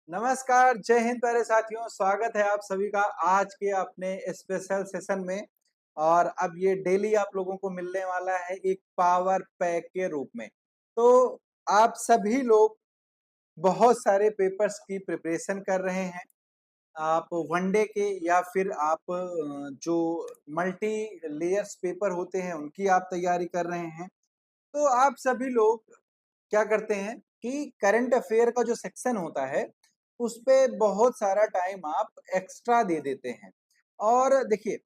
नमस्कार, जय हिंद प्यारे साथियों, स्वागत है आप सभी का आज के अपने स्पेशल सेशन में। और अब ये डेली आप लोगों को मिलने वाला है एक पावर पैक के रूप में। तो आप सभी लोग बहुत सारे पेपर्स की प्रिपरेशन कर रहे हैं। आप वनडे के या फिर आप जो मल्टी लेयर्स पेपर होते हैं उनकी आप तैयारी कर रहे हैं। तो आप सभी लोग क्या करते हैं कि करंट अफेयर का जो सेक्शन होता है, उसपे बहुत सारा टाइम आप एक्स्ट्रा दे देते हैं। और देखिए,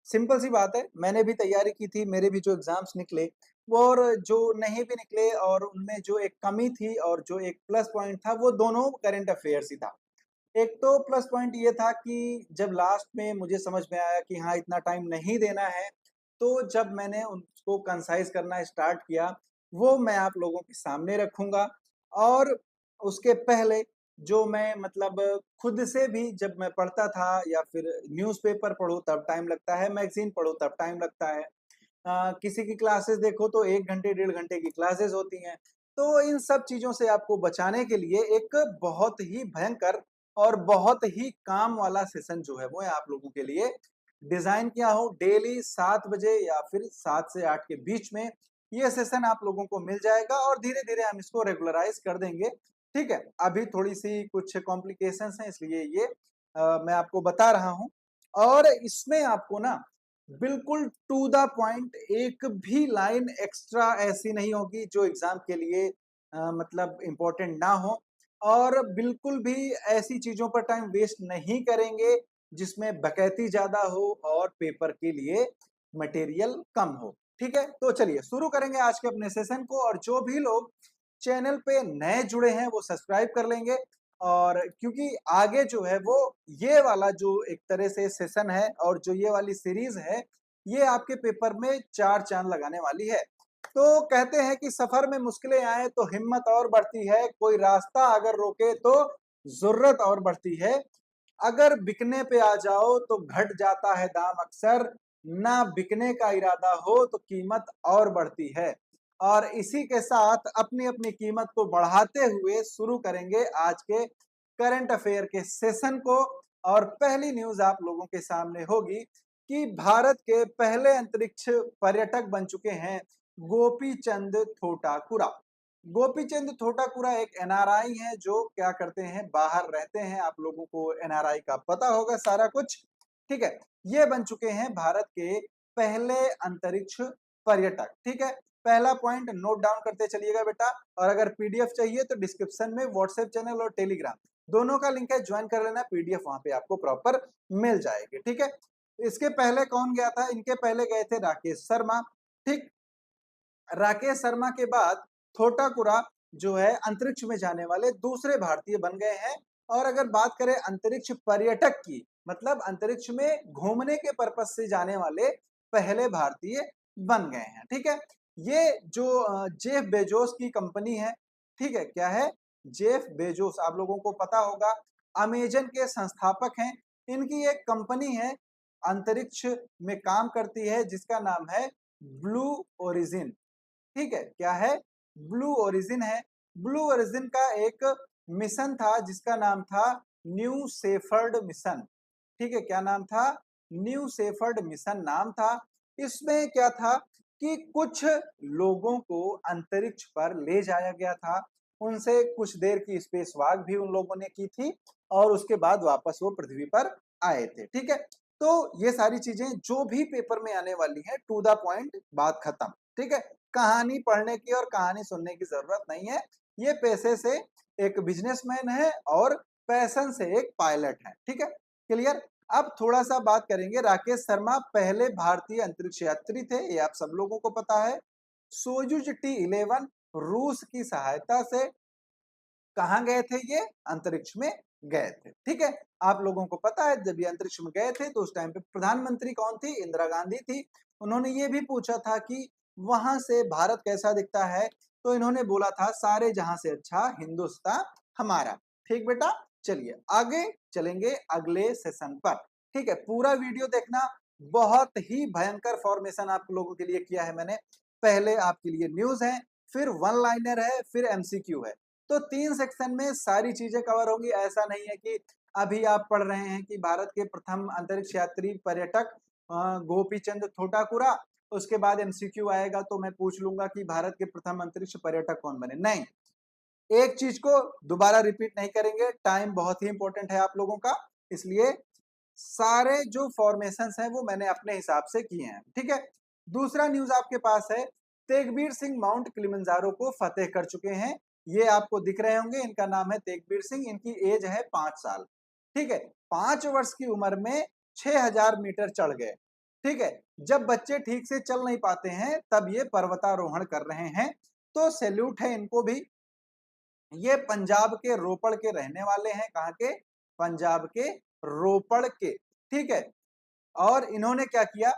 सिंपल सी बात है, मैंने भी तैयारी की थी, मेरे भी जो एग्ज़ाम्स निकले, वो और जो नहीं भी निकले और उनमें जो एक कमी थी और जो एक प्लस पॉइंट था, वो दोनों करंट अफेयर्स ही था। एक तो प्लस पॉइंट ये था कि जब लास्ट में मुझे समझ में आया कि हाँ, इतना टाइम नहीं देना है, तो जब मैंने उसको कंसाइज़ करना स्टार्ट किया, वो मैं आप लोगों के सामने रखूँगा। और उसके पहले जो मैं मतलब खुद से भी जब मैं पढ़ता था या फिर न्यूज़पेपर पढूँ तब टाइम लगता है, मैगज़ीन पढूँ तब टाइम लगता है। किसी की क्लासेस देखो तो 1 घंटे, डेढ़ घंटे की क्लासेस होती हैं। तो इन सब चीज़ों से आपको बचाने के लिए एक बहुत ही भयंकर और बहुत ही काम वाला सेशन जो है वो है आप लोगों के लिए डिज़ाइन किया हो। डेली 7 बजे या फिर 7 से 8 के बीच में ये सेशन आप लोगों को मिल जाएगा और धीरे-धीरे हम इसको रेगुलराइज़ कर देंगे, ठीक है? अभी थोड़ी-सी कुछ कॉम्प्लिकेशंस हैं इसलिए ये मैं आपको बता रहा हूँ। और इसमें आपको ना बिल्कुल टू द पॉइंट एक भी लाइन एक्स्ट्रा ऐसी नहीं होगी जो एग्ज़ाम के लिए मतलब इम्पोर्टेंट ना हो। और बिल्कुल भी ऐसी चीज़ों पर टाइम वेस्ट नहीं करेंगे जिसमें बकैती ज़्यादा हो और पेपर के लिए मटेरियल कम हो, ठीक है? तो चलिए शुरू करेंगे आज के अपने सेशन को। और जो भी लोग चैनल पे नए जुड़े हैं वो सब्सक्राइब कर लेंगे। और क्योंकि आगे जो है वो ये वाला जो एक तरह से सेशन है और जो ये वाली सीरीज़ है, ये आपके पेपर में 4 चाँद लगाने वाली है। तो कहते हैं कि सफ़र में मुश्किलें आएँ तो हिम्मत और बढ़ती है, कोई रास्ता अगर रोके तो ज़ुर्रत और बढ़ती है। अगर बिकने पे आ जाओ तो घट जाता है दाम अक्सर, ना बिकने का इरादा हो तो कीमत और बढ़ती है। और इसी के साथ अपनी-अपनी कीमत को बढ़ाते हुए शुरू करेंगे आज के करंट अफेयर के सेशन को। और पहली न्यूज़ आप लोगों के सामने होगी कि भारत के पहले अंतरिक्ष पर्यटक बन चुके हैं गोपी चंद थोटाकुरा। गोपी चंद थोटाकुरा एक एनआरआई हैं जो क्या करते हैं, बाहर रहते हैं। आप लोगों को एनआरआई का पता होगा सारा कुछ, ठीक है? ये बन चुके हैं भारत के पहले अंतरिक्ष पर्यटक, ठीक है? पहला पॉइंट नोट डाउन करते चलिएगा बेटा। और अगर पीडीएफ चाहिए तो डिस्क्रिप्शन में व्हाट्सएप चैनल और टेलीग्राम दोनों का लिंक है, ज्वाइन कर लेना। पीडीएफ वहाँ पे आपको प्रॉपर मिल जाएगी, ठीक है? इसके पहले कौन गया था? इनके पहले गए थे राकेश शर्मा, ठीक? राकेश शर्मा के बाद थोटाकुरा जो है अंतरिक्ष में जाने वाले दूसरे भारतीय बन गए हैं। और अगर बात करें अंतरिक्ष पर्यटक की, मतलब अंतरिक्ष में घूमने के पर्पस से जाने वाले पहले भारतीय बन गए हैं, ठीक है? ये जो जेफ बेजोस की कंपनी है, ठीक है? क्या है? जेफ बेजोस, आप लोगों को पता होगा, अमेज़न के संस्थापक हैं। इनकी एक कंपनी है, अंतरिक्ष में काम करती है जिसका नाम है ब्लू ओरिजिन। ठीक है, क्या है? ब्लू ओरिजिन है। ब्लू ओरिजिन का एक मिशन था जिसका नाम था न्यू शेफर्ड मिशन। ठीक है, क्या नाम था? न्यू शेफर्ड मिशन नाम था। इसमें क्या था कि कुछ लोगों को अंतरिक्ष पर ले जाया गया था। उनसे कुछ देर की स्पेसवॉक भी उन लोगों ने की थी और उसके बाद वापस वो पृथ्वी पर आए थे, ठीक है? तो ये सारी चीज़ें जो भी पेपर में आने वाली हैं, टू द पॉइंट, बात खत्म, ठीक है? कहानी पढ़ने की और कहानी सुनने की ज़रूरत नहीं है। ये पेशे से एक बिज़नेसमैन है और पैशन से एक पायलट है, ठीक है? क्लियर? अब थोड़ा-सा बात करेंगे, राकेश शर्मा पहले भारतीय अंतरिक्ष यात्री थे, ये आप सब लोगों को पता है। सोयूज़ टी-11 रूस की सहायता से कहाँ गए थे ये? अंतरिक्ष में गए थे, ठीक है? आप लोगों को पता है जब ये अंतरिक्ष में गए थे तो उस टाइम पे प्रधानमंत्री कौन थी? इंदिरा गांधी थी। उन्होंने ये भी पूछा था कि वहाँ से भारत कैसा दिखता है? तो इन्होंने बोला था सारे जहाँ से अच्छा हिंदुस्तान हमारा। ठीक बेटा? चलिए आगे चलेंगे अगले सेशन पर, ठीक है? पूरा वीडियो देखना, बहुत ही भयंकर फॉर्मेशन आप लोगों के लिए किया है मैंने। पहले आपके लिए न्यूज़ है, फिर वन लाइनर है, फिर एमसीक्यू है। तो 3 सेक्शन में सारी चीजें कवर होंगी। ऐसा नहीं है कि अभी आप पढ़ रहे हैं कि भारत के प्रथम अंतरिक्ष यात्री पर्यटक गोपीचंद थोटाकुरा, उसके बाद एमसीक्यू आएगा तो मैं पूछ लूंगा कि भारत के प्रथम अंतरिक्ष पर्यटक कौन बने। नहीं, एक चीज को दोबारा रिपीट नहीं करेंगे, टाइम बहुत ही इंपॉर्टेंट है आप लोगों का, इसलिए सारे जो फॉर्मेशंस हैं वो मैंने अपने हिसाब से किए हैं, ठीक है। दूसरा न्यूज आपके पास है, तेगबीर सिंह माउंट किलिमंजारो को फतेह कर चुके हैं। ये आपको दिख रहे होंगे, इनका नाम है तेगबीर सिंह, इनकी एज है 5 साल, ठीक है। 5 वर्ष की उम्र में 6000 मीटर चढ़ गए, ठीक है। जब बच्चे ठीक से चल नहीं पाते हैं तब ये पर्वतारोहण कर रहे हैं, तो सैल्यूट है इनको भी। ये पंजाब के रोपड़ के रहने वाले हैं, कहाँ के? पंजाब के रोपड़ के, ठीक है। और इन्होंने क्या किया,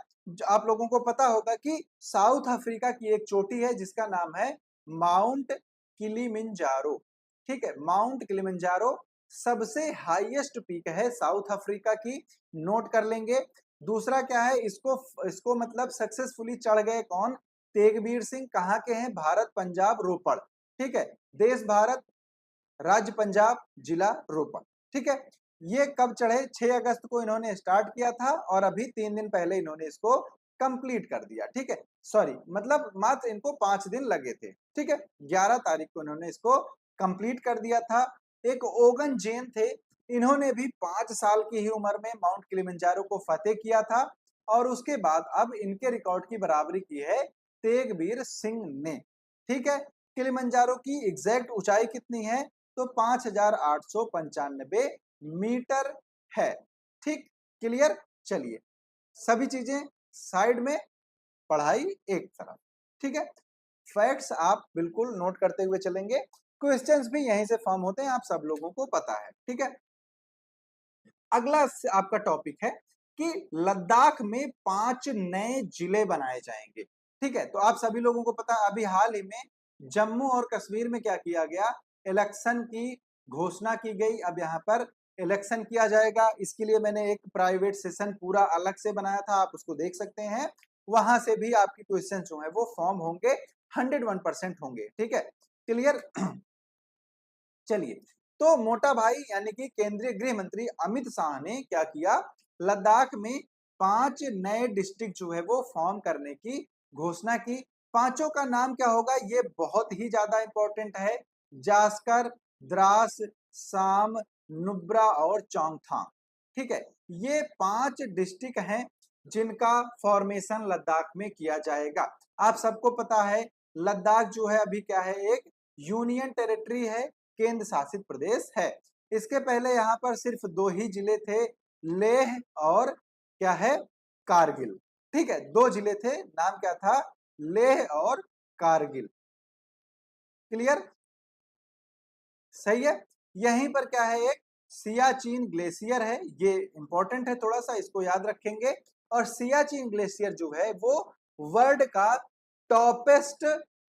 आप लोगों को पता होगा कि साउथ अफ्रीका की एक चोटी है जिसका नाम है माउंट किलिमिंजारो, ठीक है। माउंट किलिमिंजारो सबसे हाईएस्ट पीक है साउथ अफ्रीका की, नोट कर लेंगे। दूसरा क्या है, इसको इसको मतलब सक्सेसफुली चढ़ गए कौन? तेगबीर सिंह। कहाँ के हैं? भारत, पंजाब, रोपड़, ठीक है। देश भारत, राज्य पंजाब, जिला रोपड़, ठीक है। ये कब चढ़े? 6 अगस्त को इन्होंने स्टार्ट किया था और अभी 3 दिन पहले इन्होंने इसको कंप्लीट कर दिया, ठीक है। सॉरी, मतलब मात्र इनको 5 दिन लगे थे, ठीक है। 11 तारीख को इन्होंने इसको कंप्लीट कर दिया था। एक ओगन जैन थे, इन्होंने भी 5 साल की ही उम्र में माउंट किलिमंजारो को फतेह किया था और उसके बाद अब इनके रिकॉर्ड की बराबरी की है तेगबीर सिंह ने, ठीक है। किलिमंजारो की एग्जैक्ट ऊंचाई कितनी है? तो 5895 मीटर है, ठीक, क्लियर। चलिए, सभी चीजें साइड में, पढ़ाई एक तरफ, ठीक है। फैक्ट्स आप बिल्कुल नोट करते हुए चलेंगे, क्वेश्चंस भी यहीं से फॉर्म होते हैं, आप सब लोगों को पता है, ठीक है। अगला आपका टॉपिक है कि लद्दाख में 5 नए जिले बनाए जाएंगे, ठीक है। तो आप सभी लोगों को पता है, अभी हाल ही में जम्मू और कश्मीर में क्या किया गया, इलेक्शन की घोषणा की गई। अब यहाँ पर इलेक्शन किया जाएगा, इसके लिए मैंने एक प्राइवेट सेशन पूरा अलग से बनाया था, आप उसको देख सकते हैं। वहां से भी आपकी क्वेश्चन जो है वो फॉर्म होंगे, 101% होंगे, ठीक है, क्लियर। चलिए, तो मोटा भाई यानी कि केंद्रीय गृह मंत्री अमित शाह ने क्या किया, लद्दाख में 5 नए डिस्ट्रिक्ट जो है वो फॉर्म करने की घोषणा की। पांचों का नाम क्या होगा? ये बहुत ही ज्यादा इंपॉर्टेंट है, जास्कर, द्रास, साम, नुब्रा और चौंगथांग, ठीक है। ये 5 डिस्ट्रिक्ट हैं जिनका फॉर्मेशन लद्दाख में किया जाएगा। आप सबको पता है लद्दाख जो है अभी क्या है, एक यूनियन टेरिटरी है, केंद्र शासित प्रदेश है। इसके पहले यहाँ पर सिर्फ 2 ही जिले थे, लेह और क्या है, कारगिल, ठीक है। 2 जिले थे, नाम क्या था? लेह और कारगिल, क्लियर, सही है। यहीं पर क्या है, एक सियाचिन ग्लेशियर है, ये इंपॉर्टेंट है थोड़ा सा, इसको याद रखेंगे। और सियाचिन ग्लेशियर जो है वो वर्ल्ड का टॉपेस्ट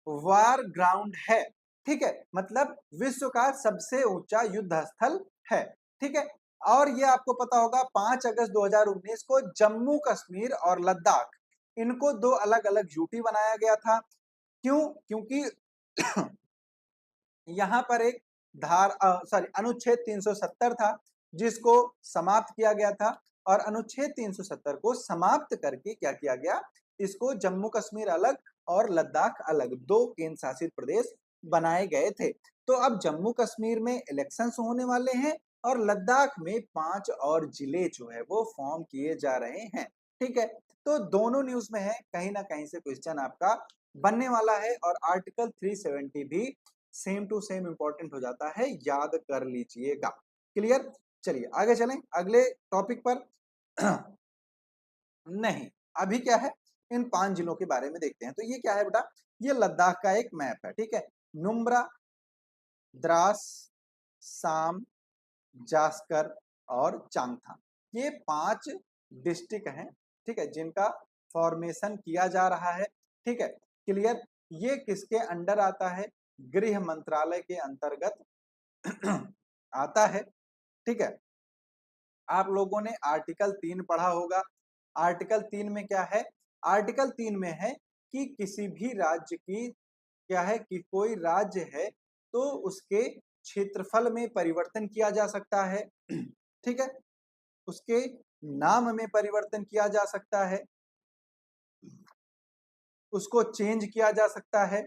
वार ग्राउंड है, ठीक है, मतलब विश्व का सबसे ऊंचा युद्ध स्थल है, ठीक है। और ये आपको पता होगा 5 अगस्त 2019 को जम्मू कश्मीर और लद्दाख, इनको 2 अलग अलग यूटी बनाया गया था। क्यों? क्योंकि यहाँ पर एक अनुच्छेद 370 था जिसको समाप्त किया गया था, और अनुच्छेद 370 को समाप्त करके क्या किया गया, इसको जम्मू कश्मीर अलग और लद्दाख अलग 2 केंद्र शासित प्रदेश बनाए गए थे। तो अब जम्मू कश्मीर में इलेक्शंस होने वाले हैं और लद्दाख में 5 और जिले जो है वो फॉर्म किए जा रहे हैं, ठीक है। तो दोनों न्यूज में है, कहीं ना कहीं से क्वेश्चन आपका बनने वाला है, और आर्टिकल 370 भी सेम टू सेम इंपॉर्टेंट हो जाता है, याद कर लीजिएगा, क्लियर। चलिए आगे चलें अगले टॉपिक पर। नहीं, अभी क्या है, इन 5 जिलों के बारे में देखते हैं। तो ये क्या है बेटा, ये लद्दाख का एक मैप है, ठीक है। नुब्रा, द्रास, साम, जास्कर और चांगथांग, ये 5 डिस्ट्रिक्ट हैं, ठीक है, जिनका फॉर्मेशन किया जा रहा है, ठीक है, क्लियर। ये किसके अंडर आता है? गृह मंत्रालय के अंतर्गत आता है, ठीक है। आप लोगों ने आर्टिकल 3 पढ़ा होगा। आर्टिकल 3 में क्या है? आर्टिकल 3 में है कि किसी भी राज्य की क्या है कि कोई राज्य है तो उसके क्षेत्रफल में परिवर्तन किया जा सकता है। ठीक है, उसके नाम में परिवर्तन किया जा सकता है, उसको चेंज किया जा सकता है,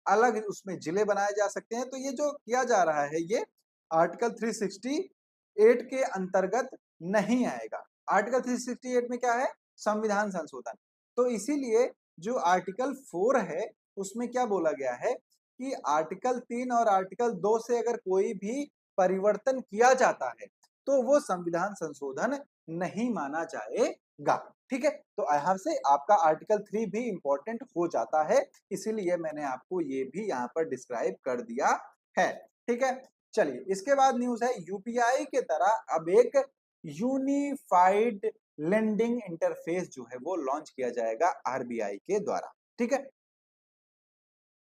अलग उसमें जिले बनाए जा सकते हैं। तो ये जो किया जा रहा है ये आर्टिकल 368 के अंतर्गत नहीं आएगा। आर्टिकल 368 में क्या है? संविधान संशोधन। तो इसीलिए जो आर्टिकल 4 है उसमें क्या बोला गया है कि आर्टिकल 3 और आर्टिकल 2 से अगर कोई भी परिवर्तन किया जाता है तो वो संविधान संशोधन नहीं माना जाएगा। ठीक है, तो यहाँ से आपका आर्टिकल 3 भी इंपॉर्टेंट हो जाता है, इसीलिए मैंने आपको ये भी यहाँ पर डिस्क्राइब कर दिया है। ठीक है, चलिए इसके बाद न्यूज है यूपीआई के तरह अब एक यूनिफाइड लेंडिंग इंटरफेस जो है वो लॉन्च किया जाएगा आरबीआई के द्वारा। ठीक है,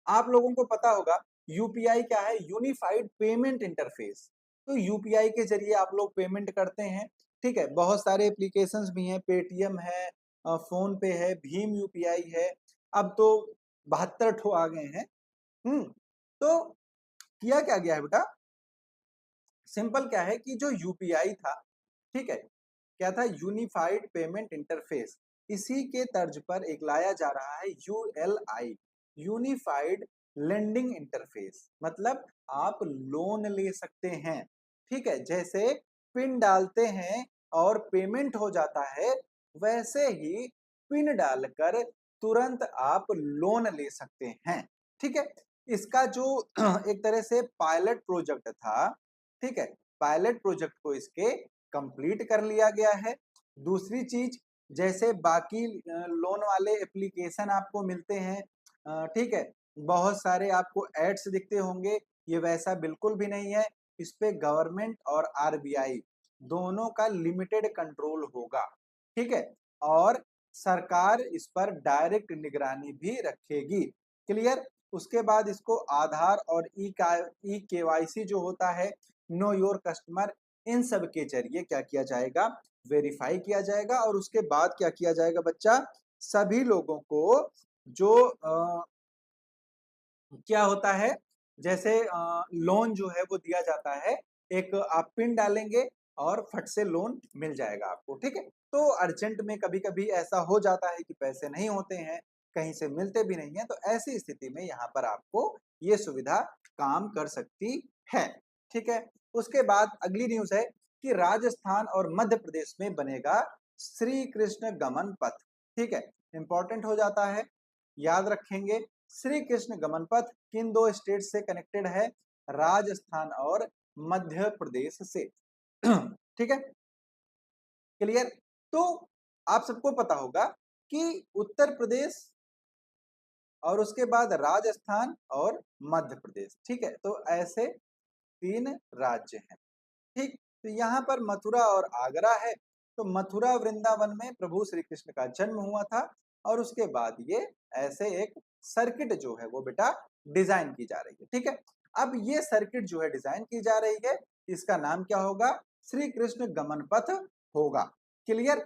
आप लोगों को पता होगा यूपीआई क्या है? Unified payment interface. तो यूपीआई के जरिए आप लोग पेमेंट करते हैं। ठीक है, बहुत सारे एप्लीकेशंस भी हैं, पेटीएम है, फोन पे है, भीम यूपीआई है, अब तो 72 ठो आ गए हैं। तो किया क्या गया है बेटा? सिंपल क्या है कि जो यूपीआई था, ठीक है, क्या था? Unified payment interface. इसी के तर्ज पर एक लाया जा रहा है यूएलआई, यूनिफाइड लेंडिंग इंटरफेस। मतलब आप लोन ले सकते हैं। ठीक है, जैसे पिन डालते हैं और पेमेंट हो जाता है, वैसे ही पिन डालकर तुरंत आप लोन ले सकते हैं। ठीक है, इसका जो एक तरह से पायलट प्रोजेक्ट था, ठीक है, पायलट प्रोजेक्ट को इसके कंप्लीट कर लिया गया है। दूसरी चीज, जैसे बाकी लोन वाले एप्लीकेशन आपको मिलते हैं, ठीक है, बहुत सारे आपको एड्स दिखते होंगे, ये वैसा बिल्कुल भी नहीं है। इस पे गवर्नमेंट और आरबीआई दोनों का लिमिटेड कंट्रोल होगा। ठीक है, और सरकार इस पर डायरेक्ट निगरानी भी रखेगी। क्लियर? उसके बाद इसको आधार और ई केवाईसी जो होता है, नो योर कस्टमर, इन सब के जरिए क्या किया जाएगा? वेरीफाई किया जाएगा। और उसके बाद क्या किया जाएगा बच्चा? सभी लोगों को जो क्या होता है, जैसे लोन जो है वो दिया जाता है, एक आप पिन डालेंगे और फट से लोन मिल जाएगा आपको। ठीक है, तो अर्जेंट में कभी कभी ऐसा हो जाता है कि पैसे नहीं होते हैं, कहीं से मिलते भी नहीं है, तो ऐसी स्थिति में यहाँ पर आपको ये सुविधा काम कर सकती है। ठीक है, उसके बाद अगली न्यूज है कि राजस्थान और मध्य प्रदेश में बनेगा श्री कृष्ण गमन पथ। ठीक है, इंपॉर्टेंट हो जाता है, याद रखेंगे। श्री कृष्ण गमन पथ किन दो स्टेट से कनेक्टेड है? राजस्थान और मध्य प्रदेश से। ठीक है, क्लियर? तो आप सबको पता होगा कि उत्तर प्रदेश और उसके बाद राजस्थान और मध्य प्रदेश, ठीक है, तो ऐसे 3 राज्य हैं। ठीक, तो यहाँ पर मथुरा और आगरा है। तो मथुरा वृंदावन में प्रभु श्री कृष्ण का जन्म हुआ था, और उसके बाद ये ऐसे एक सर्किट जो है वो बेटा डिजाइन की जा रही है। ठीक है, अब ये सर्किट जो है डिजाइन की जा रही है, इसका नाम क्या होगा? श्री कृष्ण गमन पथ होगा। क्लियर?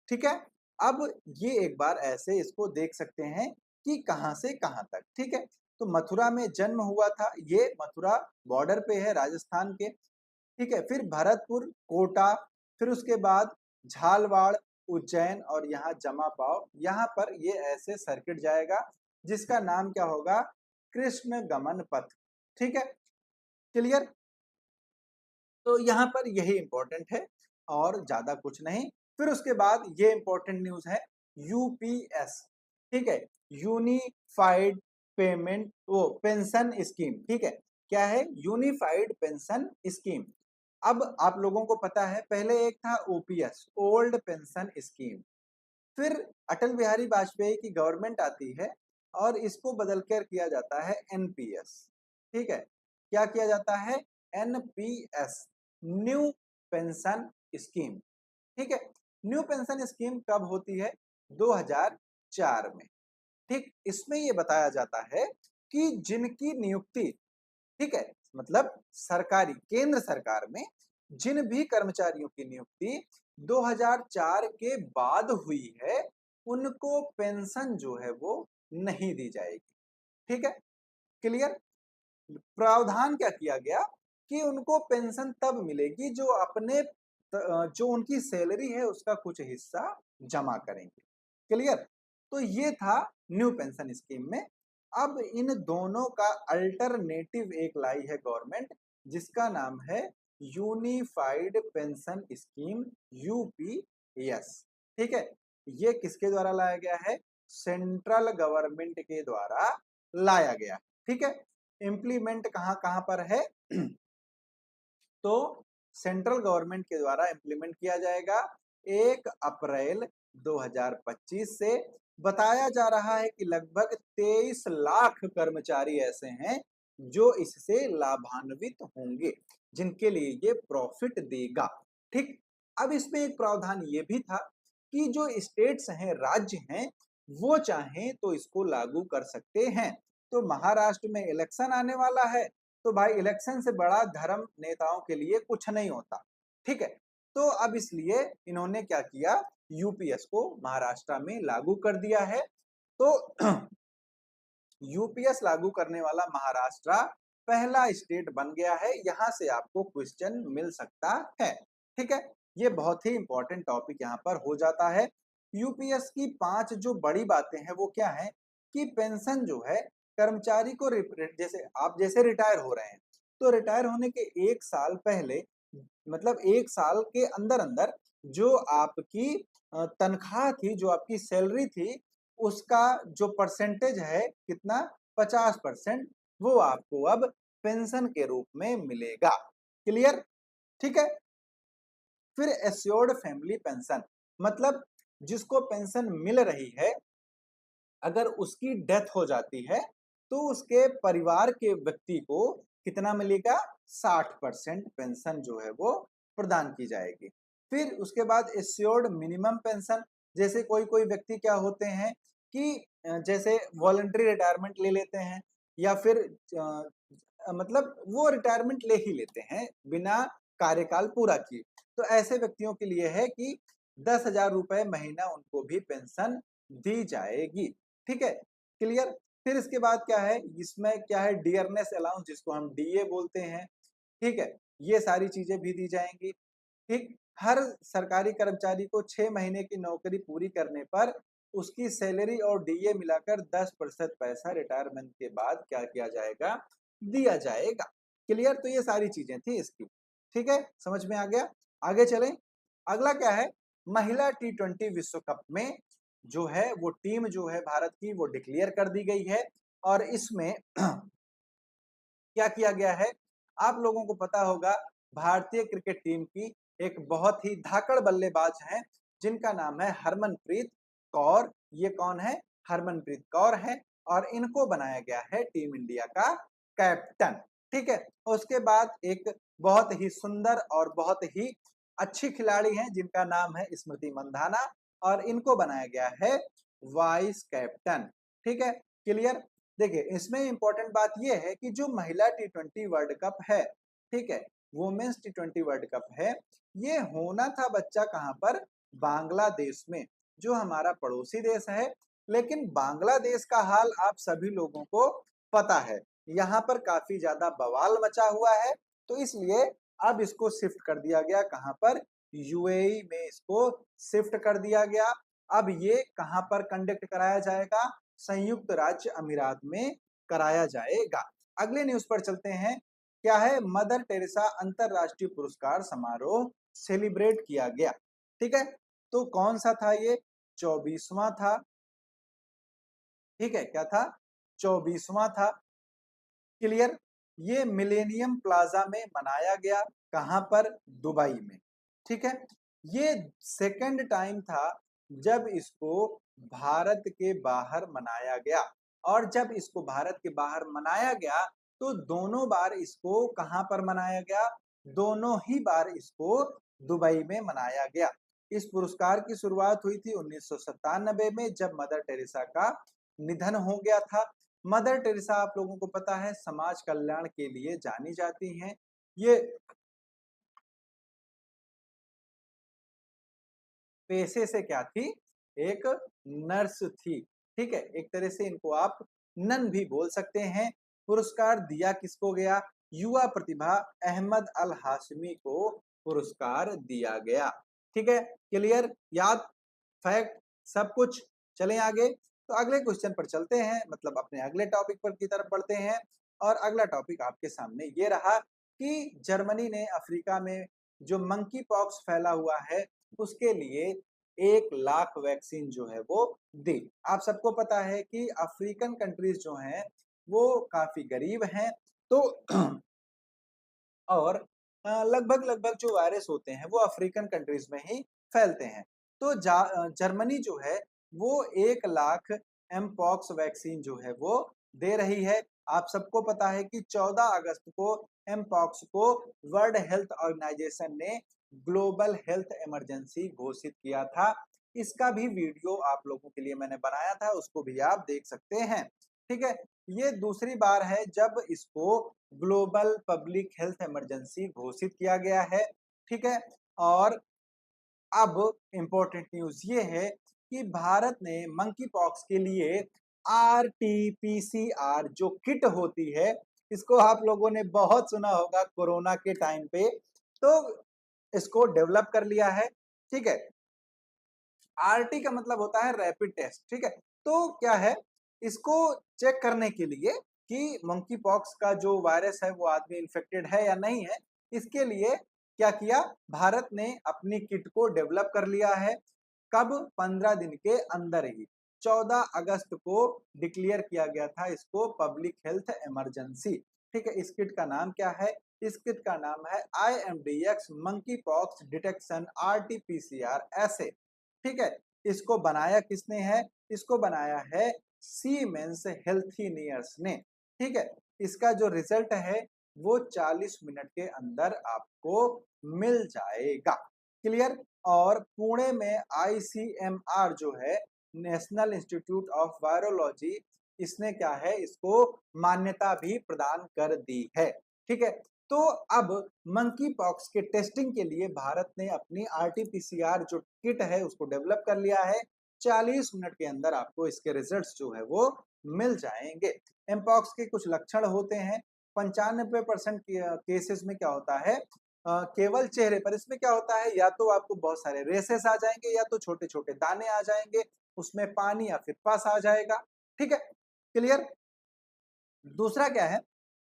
ठीक है, अब ये एक बार ऐसे इसको देख सकते हैं कि कहां से कहां तक। ठीक है, तो मथुरा में जन्म हुआ था, ये मथुरा बॉर्डर पे है राजस्थान के। ठीक है, फिर भरतपुर, कोटा, फिर उसके बाद झालवाड़, उज्जैन और यहाँ जमापाव, यहाँ पर ये ऐसे सर्किट जाएगा जिसका नाम क्या होगा? कृष्ण गमन पथ। ठीक है, क्लियर? तो यहाँ पर यही इंपॉर्टेंट है और ज्यादा कुछ नहीं। फिर उसके बाद ये इंपॉर्टेंट न्यूज है यूपीएस। ठीक है, यूनिफाइड पेमेंट वो पेंशन स्कीम। ठीक है, क्या है? Unified pension scheme. अब आप लोगों को पता है पहले एक था ओपीएस, ओल्ड पेंशन स्कीम, फिर अटल बिहारी वाजपेयी की गवर्नमेंट आती है और इसको बदलकर किया जाता है एनपीएस। ठीक है, क्या किया जाता है? NPS, new pension scheme. ठीक है, न्यू पेंशन स्कीम कब होती है? 2004 में। ठीक, इसमें ये बताया जाता है कि जिनकी नियुक्ति, ठीक है, मतलब सरकारी केंद्र सरकार में जिन भी कर्मचारियों की नियुक्ति 2004 के बाद हुई है, उनको पेंशन जो है वो नहीं दी जाएगी। ठीक है, क्लियर? प्रावधान क्या किया गया कि उनको पेंशन तब मिलेगी जो अपने जो उनकी सैलरी है उसका कुछ हिस्सा जमा करेंगे। क्लियर? तो ये था न्यू पेंशन स्कीम में। अब इन दोनों का अल्टरनेटिव एक लाई है गवर्नमेंट, जिसका नाम है यूनिफाइड पेंशन स्कीम, यूपीएस। ठीक है? ये किसके द्वारा लाया गया है? सेंट्रल गवर्नमेंट के द्वारा लाया गया। ठीक है? इम्प्लीमेंट कहां कहां पर है? तो सेंट्रल गवर्नमेंट के द्वारा इम्प्लीमेंट किया जाएगा 1 अप्रैल 2025 से। बताया जा रहा है कि लगभग 23 लाख कर्मचारी ऐसे हैं जो इससे लाभान्वित होंगे, जिनके लिए ये प्रॉफिट देगा। ठीक? अब इसमें एक प्रावधान ये भी था कि जो स्टेट्स हैं, राज्य हैं, वो चाहें तो इसको लागू कर सकते हैं। तो महाराष्ट्र में इलेक्शन आने वाला है, तो भाई इलेक्शन से बड़ा धर्म नेताओं के लिए कुछ नहीं होता। ठीक है? तो अब इसलिए इन्होंने क्या किया, यूपीएस को महाराष्ट्र में लागू कर दिया है। तो यूपीएस लागू करने वाला महाराष्ट्र पहला स्टेट बन गया है। यहां से आपको क्वेश्चन मिल सकता है। ठीक है? ये बहुत ही इंपॉर्टेंट टॉपिक यहाँ पर हो जाता है। यूपीएस की 5 जो बड़ी बातें हैं वो क्या है कि पेंशन जो है कर्मचारी को जैसे आप जैसे रिटायर हो रहे हैं, तो रिटायर होने के 1 साल पहले, मतलब 1 साल के अंदर अंदर जो आपकी तनख्वाह थी, जो आपकी सैलरी थी, उसका जो परसेंटेज है कितना, 50%, वो आपको अब पेंशन के रूप में मिलेगा। क्लियर? ठीक है? फिर एश्योर्ड फैमिली पेंशन, मतलब जिसको पेंशन मिल रही है, अगर उसकी डेथ हो जाती है तो उसके परिवार के व्यक्ति को कितना मिलेगा, 60% पेंशन जो है वो प्रदान की जाएगी। फिर उसके बाद एश्योर्ड मिनिमम पेंशन, जैसे कोई कोई व्यक्ति क्या होते हैं कि जैसे वॉलंटरी रिटायरमेंट ले लेते हैं, या फिर मतलब वो रिटायरमेंट ले ही लेते हैं बिना कार्यकाल पूरा किए, तो ऐसे व्यक्तियों के लिए है कि 10,000 रुपए महीना उनको भी पेंशन दी जाएगी। ठीक है? क्लियर? फिर इसके बाद क्या है, इसमें क्या है, डियरनेस अलाउंस, जिसको हम डीए बोलते हैं। ठीक है? ये सारी चीजें भी दी जाएंगी। ठीक? हर सरकारी कर्मचारी को 6 महीने की नौकरी पूरी करने पर उसकी सैलरी और डीए मिलाकर 10% पैसा रिटायरमेंट के बाद क्या किया जाएगा, दिया जाएगा। क्लियर? तो ये सारी चीजें थी इसकी। ठीक है? समझ में आ गया? आगे चलें। अगला क्या है, महिला टी20 विश्व कप में जो है वो टीम जो है भारत की वो डिक्लेयर कर दी गई है। और इसमें क्या किया गया है, आप लोगों को पता होगा, भारतीय क्रिकेट टीम की एक बहुत ही धाकड़ बल्लेबाज हैं, जिनका नाम है हरमनप्रीत कौर। ये कौन है? हरमनप्रीत कौर है, और इनको बनाया गया है टीम इंडिया का कैप्टन। ठीक है? उसके बाद एक बहुत ही सुंदर और बहुत ही अच्छी खिलाड़ी हैं, जिनका नाम है स्मृति मंधाना, और इनको बनाया गया है वाइस कैप्टन। ठीक है? क्लियर? देखिए, इसमें इंपॉर्टेंट बात यह है कि जो महिला टी20 वर्ल्ड कप है, ठीक है, वुमेन्स टी20 वर्ल्ड कप है, ये होना था बच्चा कहां पर, बांग्लादेश में, जो हमारा पड़ोसी देश है। लेकिन बांग्लादेश का हाल आप सभी लोगों को पता है, यहाँ पर काफी ज्यादा बवाल मचा हुआ है, तो इसलिए अब इसको शिफ्ट कर दिया गया कहां पर, यूएई में इसको शिफ्ट कर दिया गया। अब ये कहां पर कंडक्ट कराया जाएगा, संयुक्त राज्य अमीरात में कराया जाएगा। अगले न्यूज पर चलते हैं। क्या है, मदर टेरेसा अंतरराष्ट्रीय पुरस्कार समारोह सेलिब्रेट किया गया। ठीक है? तो कौन सा था ये, 24वां था। ठीक है? क्या था, 24वां था। क्लियर? ये मिलेनियम प्लाजा में मनाया गया, कहां पर, दुबई में। ठीक है? ये सेकंड टाइम था जब इसको भारत के बाहर मनाया गया, और जब इसको भारत के बाहर मनाया गया तो दोनों बार इसको कहां पर मनाया गया, दोनों ही बार इसको दुबई में मनाया गया। इस पुरस्कार की शुरुआत हुई थी 1997 में, जब मदर टेरेसा का निधन हो गया था। मदर टेरेसा आप लोगों को पता है समाज कल्याण के लिए जानी जाती हैं। ये पेशे से क्या थी, एक नर्स थी। ठीक है? एक तरह से इनको आप नन भी बोल सकते हैं। पुरस्कार दिया किसको गया? युवा प्रतिभा अहमद अल हाशमी को पुरस्कार दिया गया। ठीक है, क्लियर, याद, फैक्ट सब कुछ। चलें आगे, तो अगले क्वेश्चन पर चलते हैं, मतलब अपने अगले टॉपिक पर की तरफ बढ़ते हैं। और अगला टॉपिक आपके सामने ये रहा कि जर्मनी ने अफ्रीका में जो मंकी पॉक्स फैला हुआ है उसके लिए 1 लाख वैक्सीन जो है वो दी। आप सबको पता है कि अफ्रीकन कंट्रीज जो हैं वो काफी गरीब हैं, तो और लगभग लगभग जो वायरस होते हैं वो अफ्रीकन कंट्रीज में ही फैलते हैं। तो जर्मनी जो है वो 1 लाख एमपॉक्स वैक्सीन जो है वो दे रही है। आप सबको पता है कि 14 अगस्त को एमपॉक्स को वर्ल्ड हेल्थ ऑर्गेनाइजेशन ने ग्लोबल हेल्थ इमरजेंसी घोषित किया था। इसका भी वीडियो आप लोगों के लिए मैंने बनाया था, उसको भी आप देख सकते हैं। ठीक है, ये दूसरी बार है जब इसको ग्लोबल पब्लिक हेल्थ इमरजेंसी घोषित किया गया है। ठीक है, और अब इम्पोर्टेंट न्यूज ये है कि भारत ने मंकी पॉक्स के लिए आरटीपीसीआर जो किट होती है, इसको आप लोगों ने बहुत सुना होगा कोरोना के टाइम पे, तो इसको डेवलप कर लिया है। ठीक है, आरटी का मतलब होता है रैपिड टेस्ट। ठीक है, तो क्या है, इसको चेक करने के लिए कि मंकी पॉक्स का जो वायरस है वो आदमी इन्फेक्टेड है या नहीं है, इसके लिए क्या किया, भारत ने अपनी किट को डेवलप कर लिया है। कब? 15 दिन के अंदर ही 14 अगस्त को डिक्लेयर किया गया था इसको पब्लिक हेल्थ इमरजेंसी। ठीक है, इस किट का नाम क्या है? इस किट का नाम है IMDX monkey pox detection RT-PCR ऐसे। ठीक है, इसको बनाया किसने है? इसको बनाया है सीमेंस हेल्थिनियर्स ने। ठीक है, इसका जो रिजल्ट है वो 40 मिनट के अंदर आपको मिल जाएगा। क्लियर, और पुणे में ICMR जो है नेशनल इंस्टीट्यूट ऑफ वायरोलॉजी, इसने क्या है, इसको मान्यता भी प्रदान कर दी है। ठीक है, तो अब मंकी पॉक्स के टेस्टिंग के लिए भारत ने अपनी RT-PCR जो किट है उसको डेवलप कर लिया है। 40 मिनट के अंदर आपको इसके रिजल्ट्स जो है वो मिल जाएंगे। एमपॉक्स के कुछ लक्षण होते हैं। 95% केसेस में क्या होता है, केवल चेहरे पर। इसमें क्या होता है, या तो आपको बहुत सारे रेसेस आ जाएंगे या तो छोटे छोटे दाने आ जाएंगे, उसमें पानी या फिर पस आ जाएगा। ठीक है, क्लियर। दूसरा क्या है,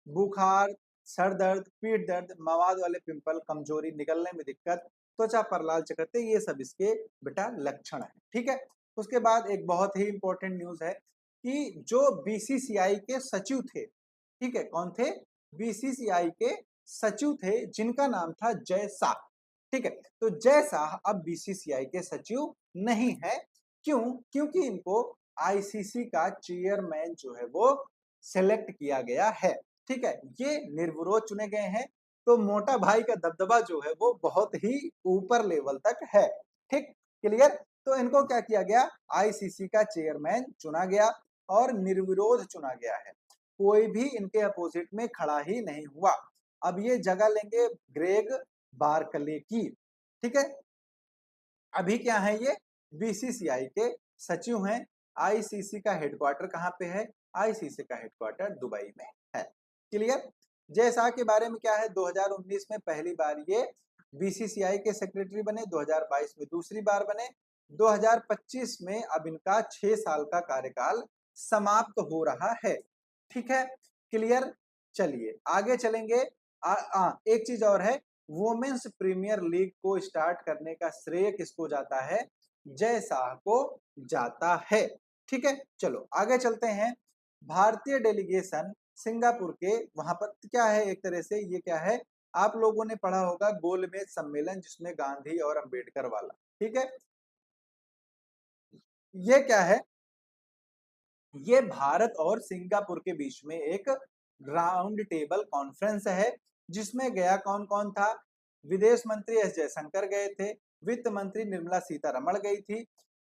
बुखार, सर दर्द, पीठ दर्द, मवाद वाले पिंपल, कमजोरी, निकलने में दिक्कत, त्वचा पर लाल चकत्ते, ये सब इसके बेटा लक्षण है। ठीक है, उसके बाद एक बहुत ही इंपॉर्टेंट न्यूज है कि जो बीसीसीआई के सचिव थे, ठीक है, कौन थे? बीसीसीआई के सचिव थे जिनका नाम था जय शाह। ठीक है, तो जय शाह अब बीसीसीआई के सचिव नहीं है। क्यों? क्योंकि इनको आईसीसी का चेयरमैन जो है वो सेलेक्ट किया गया है। ठीक है, ये निर्विरोध चुने गए हैं, तो मोटा भाई का दबदबा जो है वो बहुत ही ऊपर लेवल तक है। ठीक, क्लियर। तो इनको क्या किया गया, आईसीसी का चेयरमैन चुना गया और निर्विरोध चुना गया है। कोई भी इनके अपोजिट में खड़ा ही नहीं हुआ। अब ये जगह लेंगे ग्रेग बार्कले की। ठीक है, अभी क्या है, ये बीसीसीआई के सचिव हैं। आईसीसी का हेडक्वार्टर कहाँ पे है? आईसीसी का हेडक्वार्टर दुबई में है। क्लियर। जय शाह के बारे में क्या है, 2019 में पहली बार ये बीसीसीआई के सेक्रेटरी बने, 2022 में दूसरी बार बने, 2025 में अब इनका 6 साल का कार्यकाल समाप्त हो रहा है। ठीक है, क्लियर। चलिए आगे चलेंगे। एक चीज और है, वुमेन्स प्रीमियर लीग को स्टार्ट करने का श्रेय किसको जाता है? जय शाह को जाता है। ठीक है, चलो आगे चलते हैं। भारतीय डेलीगेशन सिंगापुर के वहां पर क्या है, एक तरह से ये क्या है, आप लोगों ने पढ़ा होगा गोलमेज सम्मेलन जिसमें गांधी और अंबेडकर वाला। ठीक है, ये क्या है, ये भारत और सिंगापुर के बीच में एक राउंड टेबल कॉन्फ्रेंस है जिसमें गया कौन कौन था? विदेश मंत्री एस जयशंकर गए थे, वित्त मंत्री निर्मला सीतारमण गई थी,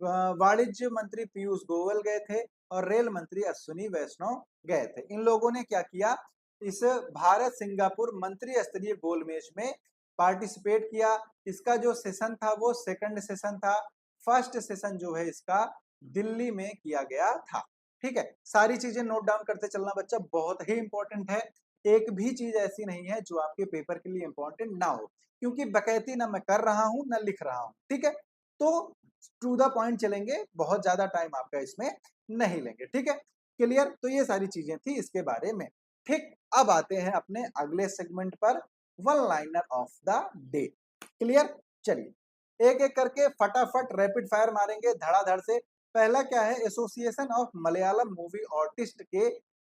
वाणिज्य मंत्री पीयूष गोयल गए थे और रेल मंत्री अश्विनी वैष्णव गए थे। इन लोगों ने क्या किया, इस भारत सिंगापुर मंत्री स्तरीय गोलमेज में पार्टिसिपेट किया। इसका जो सेशन था वो सेकंड सेशन था। फर्स्ट सेशन जो है इसका दिल्ली में किया गया था। ठीक है, सारी चीजें नोट डाउन करते चलना बच्चा, बहुत ही इंपॉर्टेंट है। एक भी चीज ऐसी नहीं है जो आपके पेपर के लिए इंपॉर्टेंट ना हो, क्योंकि बकैती ना मैं कर रहा हूं ना लिख रहा हूं, ठीक है। तो टू द पॉइंट चलेंगे, बहुत ज्यादा टाइम आपका इसमें नहीं लेंगे, ठीक है। क्लियर, तो ये सारी चीजें थी इसके बारे में। ठीक, अब आते हैं अपने अगले सेगमेंट पर, one liner of the day. Clear, चलिए एक एक करके फटाफट रैपिड फायर मारेंगे धड़ाधड़ से। पहला क्या है, association of Malayalam movie artist के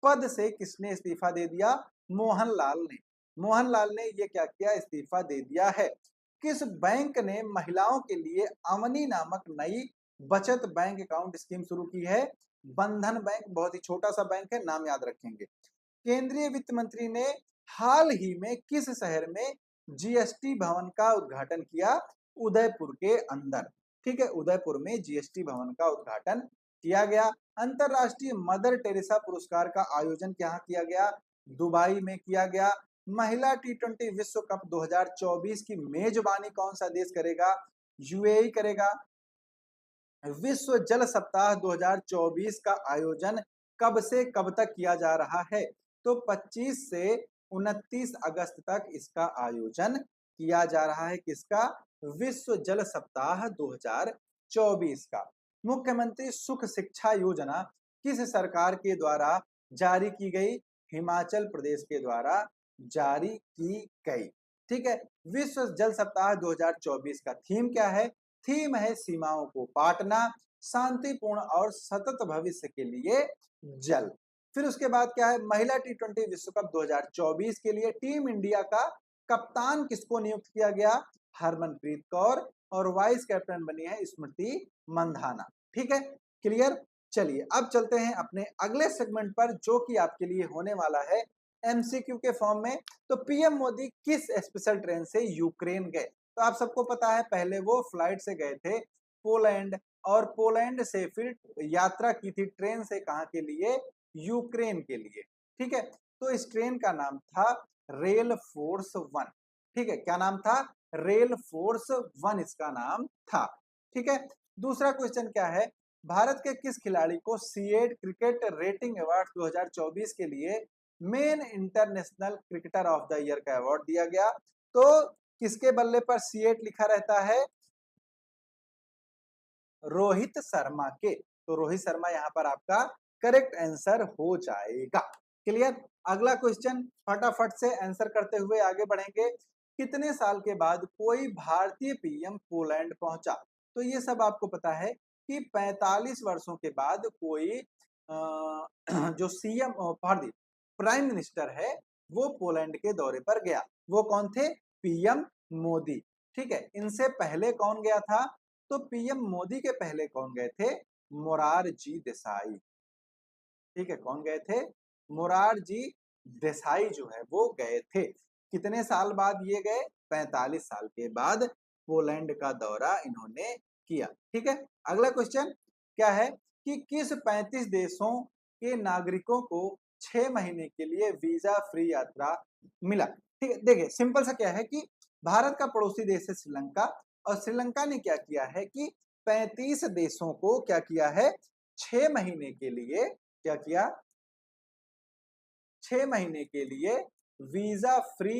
पद से किसने इस्तीफा दे दिया? मोहनलाल ने। मोहनलाल ने ये क्या किया, इस्तीफा दे दिया है। किस बैंक ने महिलाओं के लिए अवनी नामक नई बचत बैंक अकाउंट स्कीम शुरू की है? बंधन बैंक, बहुत ही छोटा सा बैंक है, नाम याद रखेंगे। केंद्रीय वित्त मंत्री ने हाल ही में किस शहर में जीएसटी भवन का उद्घाटन किया? उदयपुर के अंदर, ठीक है, उदयपुर में जीएसटी भवन का उद्घाटन किया गया। अंतरराष्ट्रीय मदर टेरेसा पुरस्कार का आयोजन कहाँ किया गया? दुबई में किया गया। महिला टी20 विश्व कप 2024 की मेजबानी कौन सा देश करेगा? यूएई करेगा। विश्व जल सप्ताह 2024 का आयोजन कब से कब तक किया जा रहा है? तो 25 से 29 अगस्त तक इसका आयोजन किया जा रहा है। किसका? विश्व जल सप्ताह 2024 का। मुख्यमंत्री सुख शिक्षा योजना किस सरकार के द्वारा जारी की गई? हिमाचल प्रदेश के द्वारा जारी की गई, ठीक है। विश्व जल सप्ताह 2024 का थीम क्या है? थीम है सीमाओं को पाटना, शांतिपूर्ण और सतत भविष्य के लिए जल। फिर उसके बाद क्या है, महिला टी20 विश्व कप 2024 के लिए टीम इंडिया का कप्तान किसको नियुक्त किया गया? हरमनप्रीत कौर, और वाइस कैप्टन बनी है स्मृति मंधाना, ठीक है। क्लियर, चलिए अब चलते हैं अपने अगले सेगमेंट पर, जो कि आपके लिए होने वाला है एमसीक्यू के फॉर्म में। तो पीएम मोदी किस स्पेशल ट्रेन से यूक्रेन गए? तो आप सबको पता है, पहले वो फ्लाइट से गए थे पोलैंड, और पोलैंड से फिर यात्रा की थी ट्रेन से, कहाँ के लिए? यूक्रेन के लिए, ठीक है। तो इस ट्रेन का नाम था रेल फोर्स 1, ठीक है। क्या नाम था? रेल फोर्स 1 इसका नाम था, ठीक है। दूसरा क्वेश्चन क्या है, भारत के किस खिलाड़ी को सीएड क्रिकेट रेटिंग अवार्ड 2024 के लिए main international cricketer of the year का अवार्ड दिया गया? तो किसके बल्ले पर सीएट लिखा रहता है? रोहित शर्मा के। तो रोहित शर्मा यहाँ पर आपका करेक्ट आंसर हो जाएगा। क्लियर, अगला क्वेश्चन फटाफट से आंसर करते हुए आगे बढ़ेंगे। कितने साल के बाद कोई भारतीय पीएम पोलैंड पहुंचा? तो ये सब आपको पता है कि 45 वर्षों के बाद कोई जो सीएम पॉडी प्राइम मिनिस्टर है वो पोलैंड के दौरे पर गया। वो कौन थे? पीएम मोदी, ठीक है। इनसे पहले कौन गया था? तो पीएम मोदी के पहले कौन गए थे? मोरारजी देसाई, ठीक है। कौन गए थे? मोरारजी देसाई जो है वो गए थे। कितने साल बाद ये गए? 45 साल के बाद पोलैंड का दौरा इन्होंने किया, ठीक है। अगला क्वेश्चन क्या है कि किस 35 देशों के नागरिकों को 6 महीने के लिए वीजा फ्री यात्रा मिला? ठीक है, देखिए सिंपल सा क्या है कि भारत का पड़ोसी देश है श्रीलंका, और श्रीलंका ने क्या किया है कि 35 देशों को क्या किया है, 6 महीने के लिए क्या किया, 6 महीने के लिए वीजा फ्री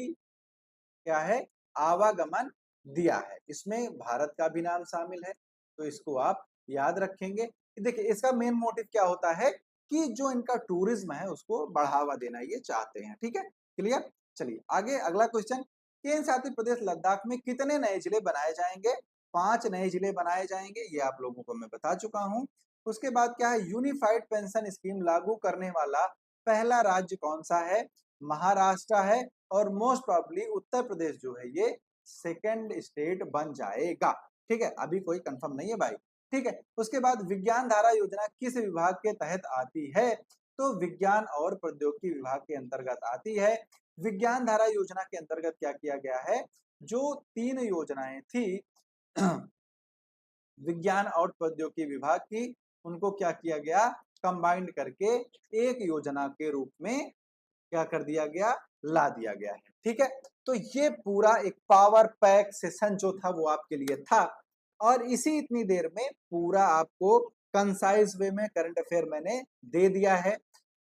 क्या है, आवागमन दिया है। इसमें भारत का भी नाम शामिल है, तो इसको आप याद रखेंगे। देखिए इसका मेन मोटिव क्या होता है कि जो इनका टूरिज्म है उसको बढ़ावा देना ये चाहते हैं, ठीक है। क्लियर, चलिए आगे अगला क्वेश्चन, केंद्र शासित प्रदेश लद्दाख में कितने नए जिले बनाए जाएंगे? 5 नए जिले बनाए जाएंगे, ये आप लोगों को मैं बता चुका हूं। उसके बाद क्या है, यूनिफाइड पेंशन स्कीम लागू करने वाला पहला राज्य कौन सा है? महाराष्ट्र है, और मोस्ट प्रॉब्ली उत्तर प्रदेश जो है ये सेकेंड स्टेट बन जाएगा, ठीक है। अभी कोई कंफर्म नहीं है भाई, ठीक है। उसके बाद विज्ञान धारा योजना किस विभाग के तहत आती है? तो विज्ञान और प्रौद्योगिकी विभाग के अंतर्गत आती है। विज्ञान धारा योजना के अंतर्गत क्या किया गया है, जो 3 योजनाएं थी विज्ञान और प्रौद्योगिकी विभाग की, उनको क्या किया गया, कंबाइंड करके एक योजना के रूप में क्या कर दिया गया, ला दिया गया है, ठीक है। तो ये पूरा एक पावर पैक सेशन जो था वो आपके लिए था, और इसी इतनी देर में पूरा आपको कंसाइज वे में करंट अफेयर मैंने दे दिया है।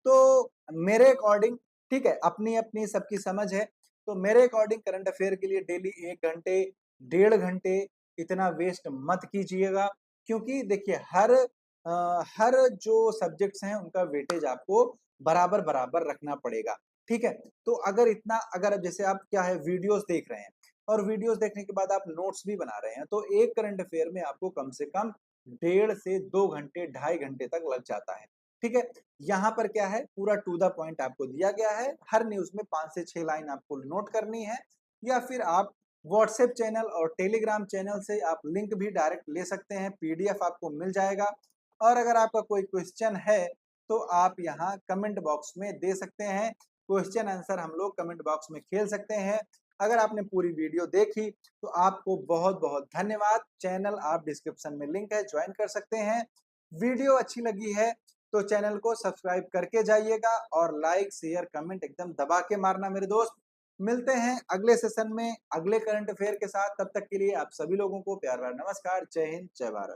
तो मेरे अकॉर्डिंग, ठीक है, अपनी-अपनी सबकी समझ है, तो मेरे अकॉर्डिंग करंट अफेयर के लिए डेली 1 घंटे, 1.5 घंटे इतना वेस्ट मत कीजिएगा, क्योंकि देखिए हर जो सब्जेक्ट्स हैं उनका वेटेज आपको बराबर-बराबर रखना पड़ेगा, ठीक है? तो अगर जैसे आप क्या है वीडियोज़ देख रहे हैं और वीडियोज़ देखने के बाद आप नोट्स भी बना रहे हैं, तो एक करंट अफेयर में आपको कम से कम 1.5 से 2 घंटे, 2.5 घंटे तक लग जाता है, ठीक है? यहाँ पर क्या है, पूरा टू द पॉइंट आपको दिया गया है, हर न्यूज़ में 5 से 6 लाइन आपको नोट करनी है, या फिर आप व्हाट्सएप चैनल और टेलीग्राम चैनल से आप लिंक भी डायरेक्ट ले सकते हैं, पीडीएफ आपको मिल जाएगा। और अगर आपका कोई क्वेश्चन है, तो आप यहाँ कमेंट बॉक्स में दे सकते हैं, क्वेश्चन आंसर हम लोग कमेंट बॉक्स में खेल सकते हैं। अगर आपने पूरी वीडियो देखी, तो आपको बहुत-बहुत धन्यवाद। चैनल आप डिस्क्रिप्शन में लिंक है, जॉइन कर सकते हैं। वीडियो अच्छी लगी है, तो चैनल को सब्सक्राइब करके जाइएगा और लाइक, शेयर, कमेंट एकदम दबा के मारना मेरे दोस्त। मिलते हैं अगले सेशन में, अगले करंट अफेयर के साथ, तब तक के लिए आप सभी लोगों को प्यार भरा नमस्कार। जय हिंद, जय भारत।